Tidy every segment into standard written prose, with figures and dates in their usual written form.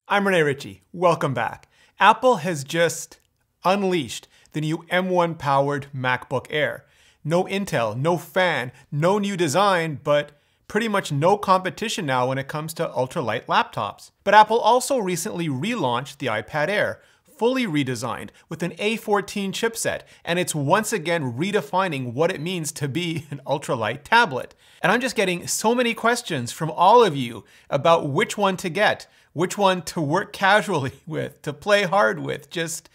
I'm Rene Ritchie. Welcome back. Apple has just unleashed the new M1 powered MacBook Air. No Intel, no fan, no new design, but pretty much no competition now when it comes to ultralight laptops. But Apple also recently relaunched the iPad Air, fully redesigned with an A14 chipset, and it's once again redefining what it means to be an ultralight tablet. And I'm just getting so many questions from all of you about which one to get, which one to work casually with, to play hard with, just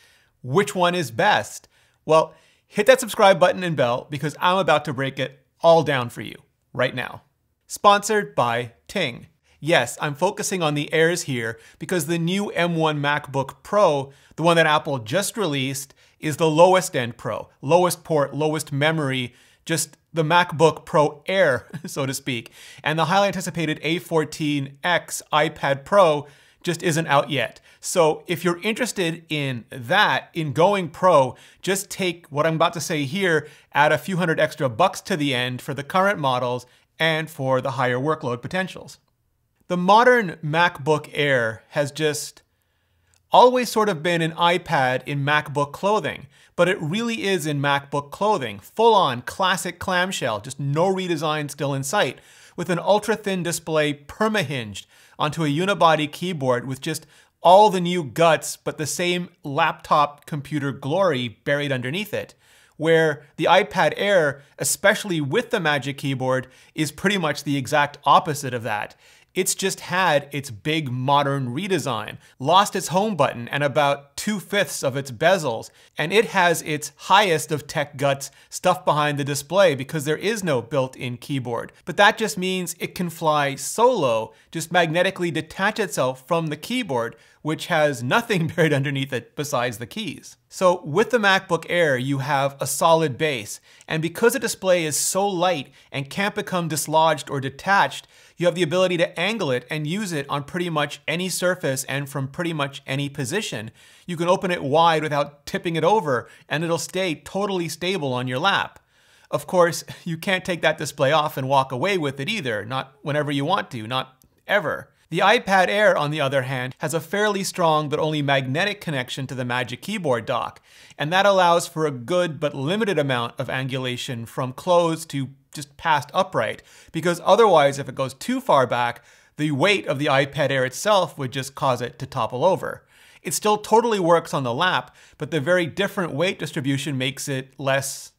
which one is best. Well, hit that subscribe button and bell because I'm about to break it all down for you right now. Sponsored by Ting. Yes, I'm focusing on the Airs here because the new M1 MacBook Pro, the one that Apple just released, is the lowest end Pro. Lowest port, lowest memory, just the MacBook Pro Air, so to speak. And the highly anticipated A14X iPad Pro just isn't out yet. So if you're interested in that, in going Pro, just take what I'm about to say here, add a few hundred extra bucks to the end for the current models and for the higher workload potentials. The modern MacBook Air has just always sort of been an iPad in MacBook clothing, but it really is in MacBook clothing. Full-on classic clamshell, just no redesign still in sight, with an ultra-thin display perma-hinged onto a unibody keyboard with just all the new guts but the same laptop computer glory buried underneath it. Where the iPad Air, especially with the Magic Keyboard, is pretty much the exact opposite of that. It's just had its big modern redesign, lost its home button and about 2/5 of its bezels, and it has its highest of tech guts stuffed behind the display because there is no built-in keyboard. But that just means it can fly solo, just magnetically detach itself from the keyboard, which has nothing buried underneath it besides the keys. So with the MacBook Air, you have a solid base, and because the display is so light and can't become dislodged or detached, you have the ability to angle it and use it on pretty much any surface and from pretty much any position. You can open it wide without tipping it over, and it'll stay totally stable on your lap. Of course, you can't take that display off and walk away with it either, not whenever you want to, not ever. The iPad Air, on the other hand, has a fairly strong but only magnetic connection to the Magic Keyboard dock, and that allows for a good but limited amount of angulation from closed to just past upright, because otherwise, if it goes too far back, the weight of the iPad Air itself would just cause it to topple over. It still totally works on the lap, but the very different weight distribution makes it less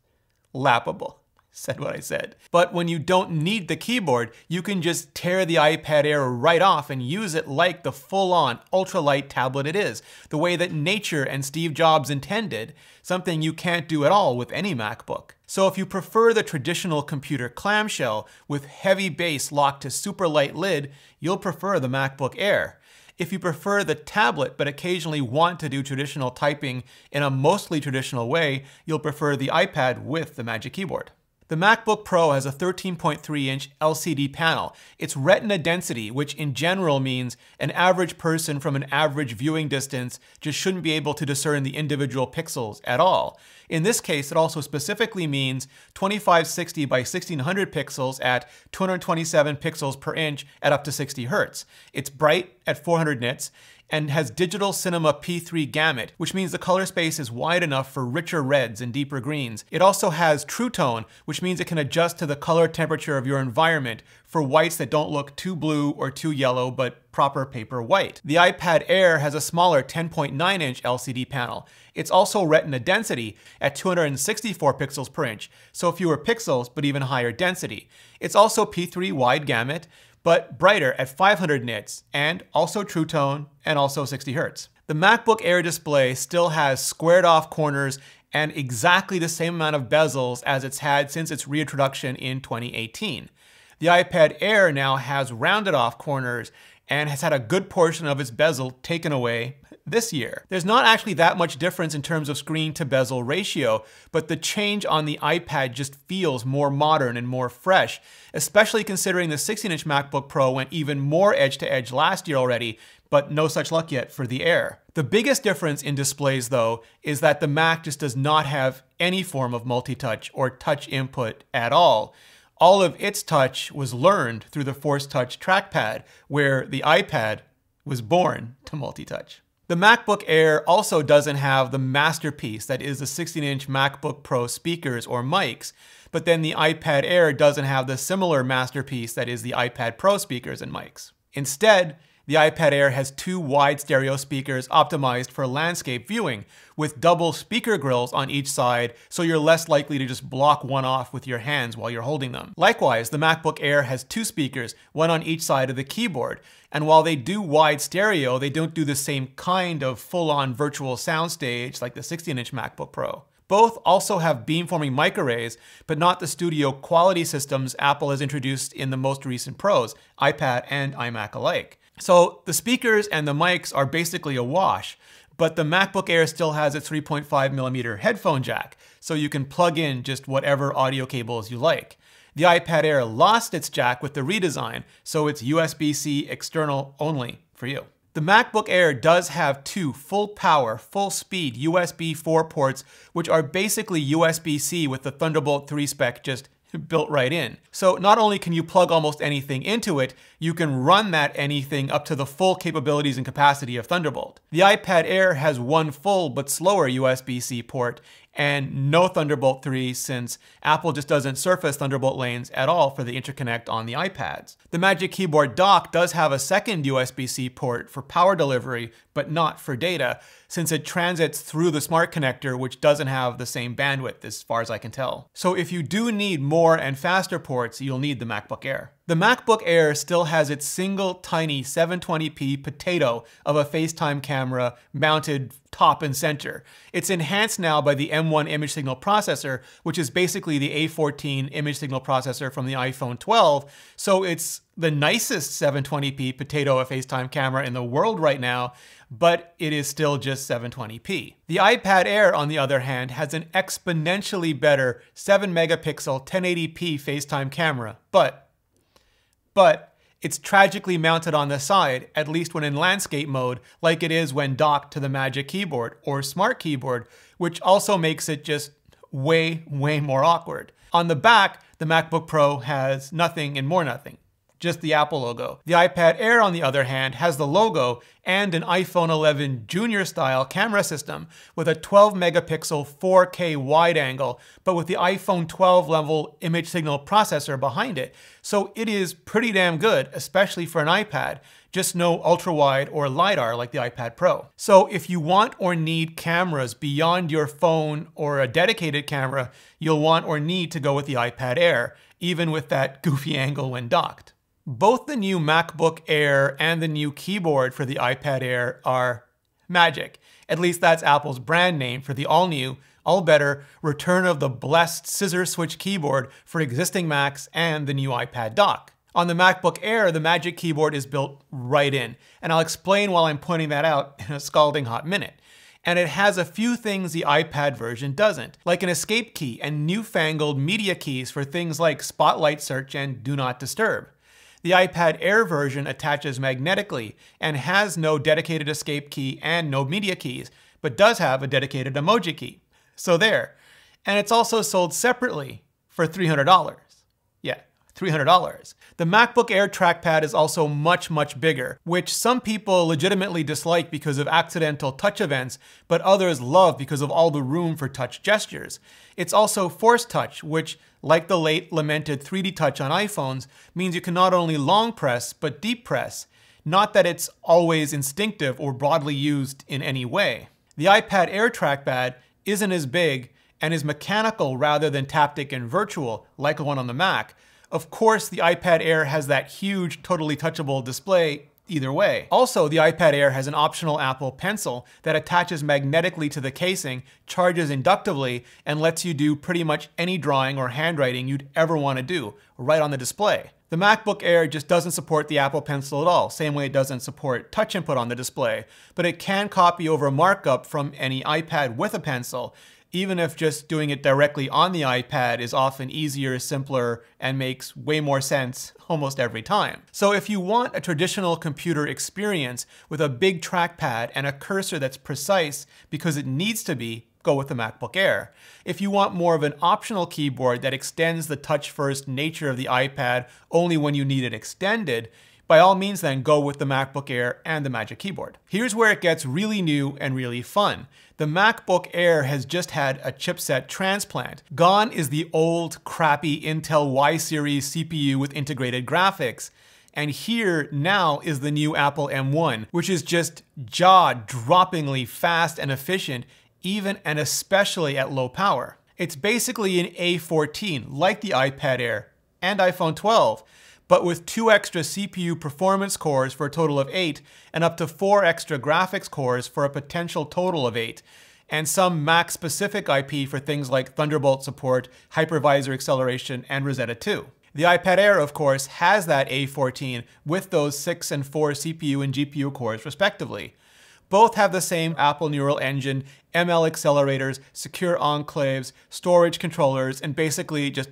lappable. Said what I said. But when you don't need the keyboard, you can just tear the iPad Air right off and use it like the full-on ultralight tablet it is, the way that nature and Steve Jobs intended, something you can't do at all with any MacBook. So if you prefer the traditional computer clamshell with heavy base locked to super light lid, you'll prefer the MacBook Air. If you prefer the tablet but occasionally want to do traditional typing in a mostly traditional way, you'll prefer the iPad with the Magic Keyboard. The MacBook Pro has a 13.3-inch LCD panel. It's retina density, which in general means an average person from an average viewing distance just shouldn't be able to discern the individual pixels at all. In this case, it also specifically means 2560 by 1600 pixels at 227 pixels per inch at up to 60 Hz. It's bright at 400 nits, and has digital cinema P3 gamut, which means the color space is wide enough for richer reds and deeper greens. It also has True Tone, which means it can adjust to the color temperature of your environment for whites that don't look too blue or too yellow, but proper paper white. The iPad Air has a smaller 10.9-inch LCD panel. It's also retina density at 264 pixels per inch, so fewer pixels, but even higher density. It's also P3 wide gamut, but brighter at 500 nits, and also True Tone, and also 60 Hz. The MacBook Air display still has squared off corners and exactly the same amount of bezels as it's had since its reintroduction in 2018. The iPad Air now has rounded off corners and has had a good portion of its bezel taken away this year. There's not actually that much difference in terms of screen to bezel ratio, but the change on the iPad just feels more modern and more fresh, especially considering the 16-inch MacBook Pro went even more edge to edge last year already, but no such luck yet for the Air. The biggest difference in displays, though, is that the Mac just does not have any form of multi-touch or touch input at all. All of its touch was learned through the Force Touch trackpad, where the iPad was born to multi-touch. The MacBook Air also doesn't have the masterpiece that is the 16-inch MacBook Pro speakers or mics, but then the iPad Air doesn't have the similar masterpiece that is the iPad Pro speakers and mics. Instead, the iPad Air has two wide stereo speakers optimized for landscape viewing, with double speaker grills on each side, so you're less likely to just block one off with your hands while you're holding them. Likewise, the MacBook Air has two speakers, one on each side of the keyboard, and while they do wide stereo, they don't do the same kind of full-on virtual soundstage like the 16-inch MacBook Pro. Both also have beamforming microarrays, but not the studio quality systems Apple has introduced in the most recent Pros, iPad and iMac alike. So the speakers and the mics are basically a wash, but the MacBook Air still has its 3.5mm headphone jack, so you can plug in just whatever audio cables you like. The iPad Air lost its jack with the redesign, so it's USB-C external only for you. The MacBook Air does have two full power, full speed USB 4 ports, which are basically USB-C with the Thunderbolt 3 spec just built right in. So not only can you plug almost anything into it, you can run that anything up to the full capabilities and capacity of Thunderbolt. The iPad Air has one full but slower USB-C port and no Thunderbolt 3 since Apple just doesn't surface Thunderbolt lanes at all for the interconnect on the iPads. The Magic Keyboard dock does have a second USB-C port for power delivery, but not for data, since it transits through the smart connector, which doesn't have the same bandwidth as far as I can tell. So if you do need more and faster ports, you'll need the MacBook Air. The MacBook Air still has its single tiny 720p potato of a FaceTime camera mounted top and center. It's enhanced now by the M1 image signal processor, which is basically the A14 image signal processor from the iPhone 12, so it's the nicest 720p potato of FaceTime camera in the world right now, but it is still just 720p. The iPad Air, on the other hand, has an exponentially better 7-megapixel 1080p FaceTime camera, but it's tragically mounted on the side, at least when in landscape mode, like it is when docked to the Magic Keyboard or Smart Keyboard, which also makes it just way more awkward. On the back, the MacBook Pro has nothing and more nothing. Just the Apple logo. The iPad Air, on the other hand, has the logo and an iPhone 11 Junior style camera system with a 12-megapixel 4K wide angle, but with the iPhone 12 level image signal processor behind it. So it is pretty damn good, especially for an iPad, just no ultra-wide or LiDAR like the iPad Pro. So if you want or need cameras beyond your phone or a dedicated camera, you'll want or need to go with the iPad Air, even with that goofy angle when docked. Both the new MacBook Air and the new keyboard for the iPad Air are magic. At least that's Apple's brand name for the all-new, all-better return of the blessed scissor switch keyboard for existing Macs and the new iPad dock. On the MacBook Air, the Magic Keyboard is built right in, and I'll explain while I'm pointing that out in a scalding hot minute. And it has a few things the iPad version doesn't, like an escape key and newfangled media keys for things like Spotlight Search and Do Not Disturb. The iPad Air version attaches magnetically and has no dedicated escape key and no media keys, but does have a dedicated emoji key. So there. And it's also sold separately for $300. Yeah, $300. The MacBook Air trackpad is also much bigger, which some people legitimately dislike because of accidental touch events, but others love because of all the room for touch gestures. It's also Force Touch, which, like the late lamented 3D Touch on iPhones, means you can not only long press, but deep press. Not that it's always instinctive or broadly used in any way. The iPad Air trackpad isn't as big and is mechanical rather than taptic and virtual, like the one on the Mac. Of course, the iPad Air has that huge, totally touchable display either way. Also, the iPad Air has an optional Apple Pencil that attaches magnetically to the casing, charges inductively, and lets you do pretty much any drawing or handwriting you'd ever want to do, right on the display. The MacBook Air just doesn't support the Apple Pencil at all, same way it doesn't support touch input on the display, but it can copy over markup from any iPad with a pencil, even if just doing it directly on the iPad is often easier, simpler, and makes way more sense almost every time. So if you want a traditional computer experience with a big trackpad and a cursor that's precise because it needs to be, go with the MacBook Air. If you want more of an optional keyboard that extends the touch-first nature of the iPad only when you need it extended, by all means then go with the MacBook Air and the Magic Keyboard. Here's where it gets really new and really fun. The MacBook Air has just had a chipset transplant. Gone is the old, crappy Intel Y series CPU with integrated graphics. And here now is the new Apple M1, which is just jaw-droppingly fast and efficient, even and especially at low power. It's basically an A14, like the iPad Air and iPhone 12, but with 2 extra CPU performance cores for a total of 8, and up to 4 extra graphics cores for a potential total of 8, and some Mac-specific IP for things like Thunderbolt support, hypervisor acceleration, and Rosetta 2. The iPad Air, of course, has that A14 with those 6 and 4 CPU and GPU cores respectively. Both have the same Apple Neural Engine, ML accelerators, secure enclaves, storage controllers, and basically just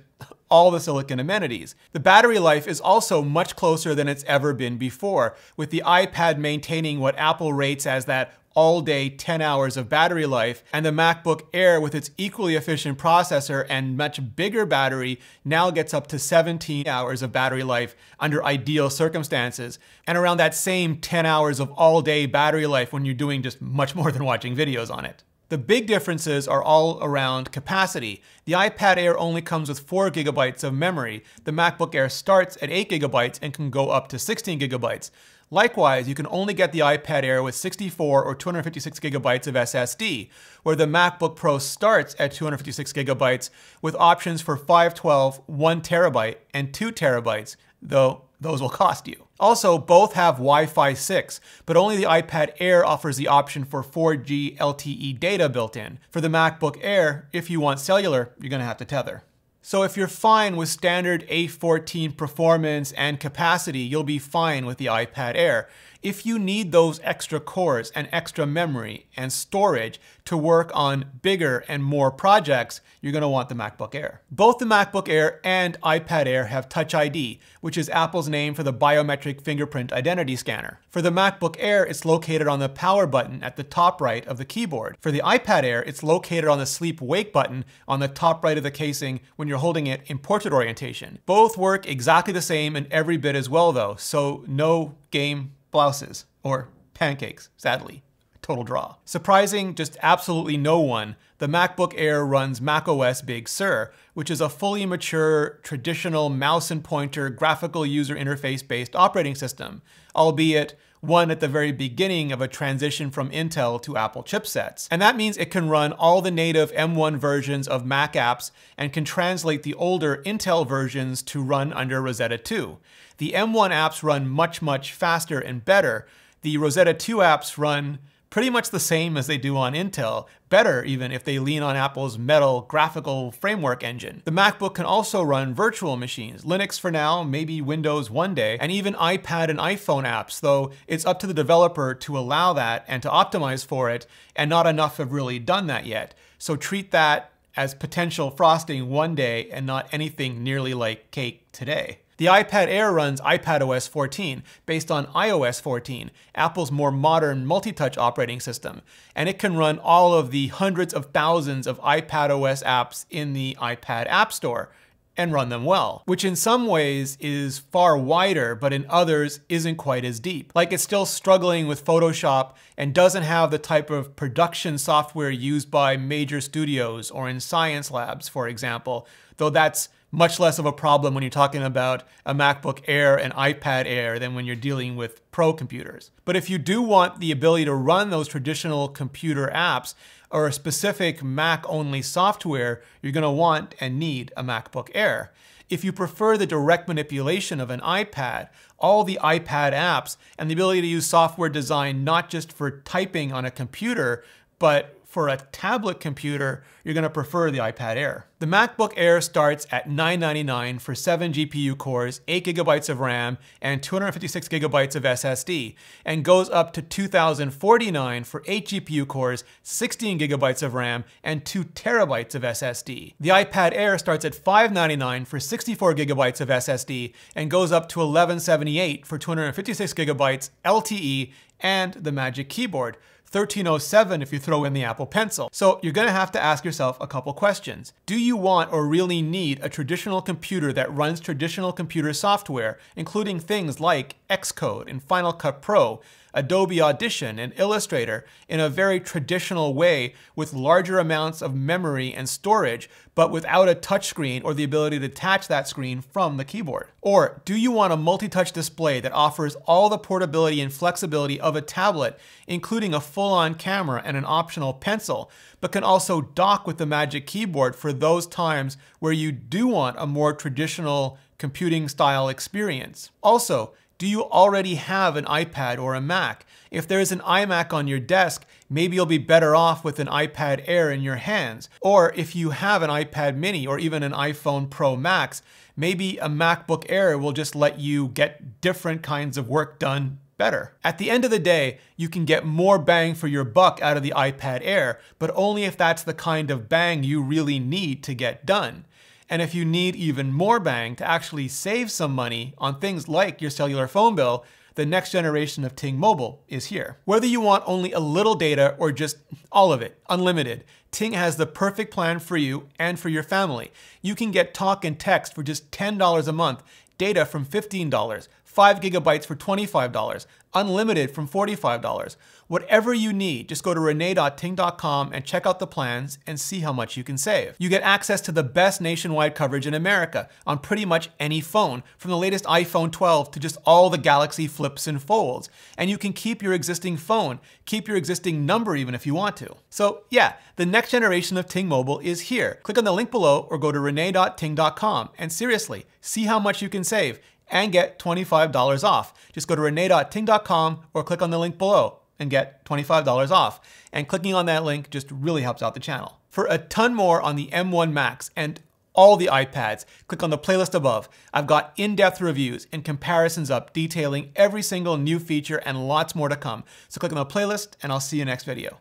all the silicon amenities. The battery life is also much closer than it's ever been before, with the iPad maintaining what Apple rates as that all-day 10 hours of battery life, and the MacBook Air with its equally efficient processor and much bigger battery now gets up to 17 hours of battery life under ideal circumstances, and around that same 10 hours of all-day battery life when you're doing just much more than watching videos on it. The big differences are all around capacity. The iPad Air only comes with 4 GB of memory. The MacBook Air starts at 8 GB and can go up to 16 GB. Likewise, you can only get the iPad Air with 64 or 256 GB of SSD, where the MacBook Pro starts at 256 GB with options for 512, 1 TB, and 2 TB, though those will cost you. Also, both have Wi-Fi 6, but only the iPad Air offers the option for 4G LTE data built in. For the MacBook Air, if you want cellular, you're going to have to tether. So if you're fine with standard A14 performance and capacity, you'll be fine with the iPad Air. If you need those extra cores and extra memory and storage to work on bigger and more projects, you're going to want the MacBook Air. Both the MacBook Air and iPad Air have Touch ID, which is Apple's name for the biometric fingerprint identity scanner. For the MacBook Air, it's located on the power button at the top right of the keyboard. For the iPad Air, it's located on the sleep-wake button on the top right of the casing when you're holding it in portrait orientation. Both work exactly the same and every bit as well though, so no game blouses or pancakes, sadly. Total draw. Surprising just absolutely no one, the MacBook Air runs macOS Big Sur, which is a fully mature, traditional mouse and pointer graphical user interface based operating system, albeit one at the very beginning of a transition from Intel to Apple chipsets. And that means it can run all the native M1 versions of Mac apps and can translate the older Intel versions to run under Rosetta 2. The M1 apps run much, much faster and better. The Rosetta 2 apps run pretty much the same as they do on Intel, better even if they lean on Apple's Metal graphical framework engine. The MacBook can also run virtual machines, Linux for now, maybe Windows one day, and even iPad and iPhone apps, though it's up to the developer to allow that and to optimize for it, and not enough have really done that yet. So treat that as potential frosting one day and not anything nearly like cake today. The iPad Air runs iPadOS 14, based on iOS 14, Apple's more modern multi-touch operating system, and it can run all of the hundreds of thousands of iPadOS apps in the iPad App Store, and run them well, which in some ways is far wider, but in others isn't quite as deep. Like it's still struggling with Photoshop and doesn't have the type of production software used by major studios or in science labs, for example, though that's much less of a problem when you're talking about a MacBook Air and iPad Air than when you're dealing with pro computers. But if you do want the ability to run those traditional computer apps or a specific Mac-only software, you're going to want and need a MacBook Air. If you prefer the direct manipulation of an iPad, all the iPad apps, and the ability to use software designed not just for typing on a computer, but for a tablet computer, you're going to prefer the iPad Air. The MacBook Air starts at $999 for 7 GPU cores, 8 GB of RAM, and 256 GB of SSD, and goes up to $2,049 for 8 GPU cores, 16 GB of RAM, and 2 TB of SSD. The iPad Air starts at $599 for 64 GB of SSD, and goes up to $1,178 for 256 GB LTE, and the Magic Keyboard. 1307 if you throw in the Apple Pencil. So you're gonna have to ask yourself a couple questions. Do you want or really need a traditional computer that runs traditional computer software, including things like Xcode and Final Cut Pro, Adobe Audition and Illustrator in a very traditional way with larger amounts of memory and storage, but without a touchscreen or the ability to detach that screen from the keyboard? Or do you want a multi-touch display that offers all the portability and flexibility of a tablet, including a full-on camera and an optional pencil, but can also dock with the Magic Keyboard for those times where you do want a more traditional computing style experience? Also, do you already have an iPad or a Mac? If there's an iMac on your desk, maybe you'll be better off with an iPad Air in your hands. Or if you have an iPad mini or even an iPhone Pro Max, maybe a MacBook Air will just let you get different kinds of work done better. At the end of the day, you can get more bang for your buck out of the iPad Air, but only if that's the kind of bang you really need to get done. And if you need even more bang to actually save some money on things like your cellular phone bill, the next generation of Ting Mobile is here. Whether you want only a little data or just all of it, unlimited, Ting has the perfect plan for you and for your family. You can get talk and text for just $10 a month, data from $15, 5 gigabytes for $25, unlimited from $45. Whatever you need, just go to rene.ting.com and check out the plans and see how much you can save. You get access to the best nationwide coverage in America on pretty much any phone, from the latest iPhone 12 to just all the Galaxy flips and folds. And you can keep your existing phone, keep your existing number even if you want to. So yeah, the next generation of Ting Mobile is here. Click on the link below or go to rene.ting.com and seriously, see how much you can save and get $25 off. Just go to rene.ting.com or click on the link below and get $25 off. And clicking on that link just really helps out the channel. For a ton more on the M1 Max and all the iPads, click on the playlist above. I've got in-depth reviews and comparisons up detailing every single new feature and lots more to come. So click on the playlist and I'll see you next video.